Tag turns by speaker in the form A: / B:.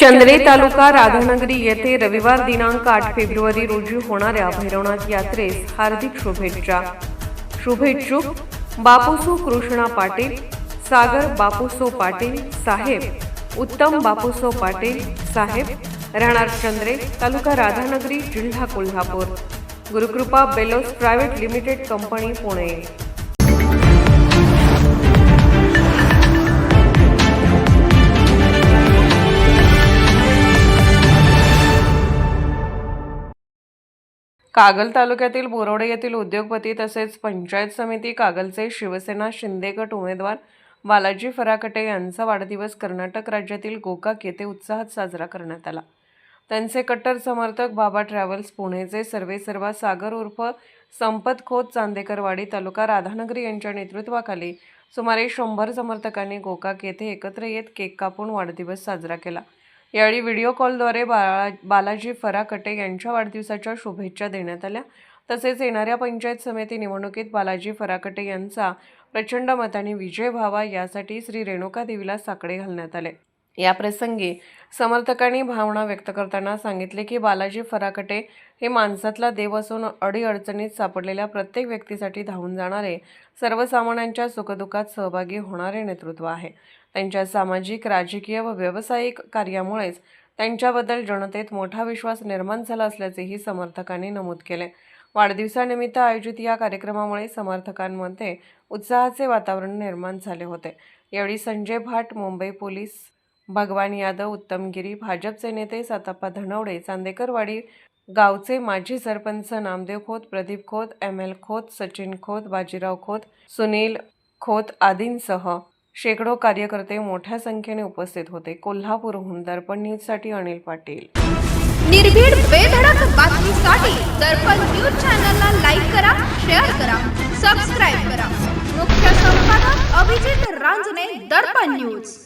A: चंद्रे तालुका राधानगरी येथे रविवार दिनांक 8 फेब्रुवारी रोजी होणाऱ्या भैरवनाथ यात्रेस हार्दिक शुभेच्छुक बापूसो कृष्णा पाटील, सागर बापूसो पाटील साहेब, उत्तम बापूसो पाटील साहेब, राहणार चंद्रे, तालुका राधानगरी, जिल्हा Kolhapur. Gurukrupa bellows private limited company, Pune. Kagal तालुक्यातील बोरोडे येथील उद्योगपती तसेच पंचायत समिती कागलचे शिवसेना शिंदे गट उमेदवार बालाजी फराकटे यांचा वाढदिवस कर्नाटक राज्यातील गोकाक येथे उत्साहात साजरा करण्यात आला. त्यांचे कट्टर समर्थक बाबा ट्रॅव्हल्स पुणेचे सर्वेसर्वा सागर उर्फ संपत खोत चांदेकरवाडी तालुका राधानगरी यांच्या नेतृत्वाखाली सुमारे 100 समर्थकांनी गोकाक येथे एकत्र येत केक कापून वाढदिवस साजरा केला. यावेळी व्हिडिओ कॉलद्वारे बालाजी फराकटे यांच्या वाढदिवसाच्या शुभेच्छा देण्यात आल्या. तसेच येणाऱ्या पंचायत समिती निवडणुकीत बालाजी फराकटे यांचा प्रचंड मताने विजय व्हावा यासाठी श्री रेणुका देवीला साकडे घालण्यात आले. या प्रसंगी समर्थकांनी भावना व्यक्त करताना सांगितले की बालाजी फराकटे हे माणसातला देव असून अडीअडचणीत सापडलेल्या प्रत्येक व्यक्तीसाठी धावून जाणारे, सर्वसामान्यांच्या सुखदुःखात सहभागी होणारे नेतृत्व आहे. त्यांच्या सामाजिक, राजकीय व व्यावसायिक कार्यामुळेच त्यांच्याबद्दल जनतेत मोठा विश्वास निर्माण झाला असल्याचेही समर्थकांनी नमूद केले. वाढदिवसानिमित्त आयोजित या कार्यक्रमामुळे समर्थकांमध्ये उत्साहाचे वातावरण निर्माण झाले होते. यावेळी संजय भाट, मुंबई पोलीस, भगवान यादव, उत्तम गिरी, भाजपचे नेते साताप्पा धनवडे, चांदेकरवाडी गावचे माजी सरपंच नामदेव खोत, प्रदीप खोत, ML खोत, सचिन खोत, बाजीराव खोत, सुनील खोत आदींसह शेकडो कार्यकर्ते मोठ्या संख्येने उपस्थित होते. कोल्हापूरहून दर्पण न्यूजसाठी अनिल पाटील.
B: निर्भीड बेधडक बातमीसाठी दर्पण न्यूज चॅनलला लाईक करा, शेअर करा, सबस्क्राईब करा. मुख्य संपादक अभिजित रांजणे, दर्पण न्यूज.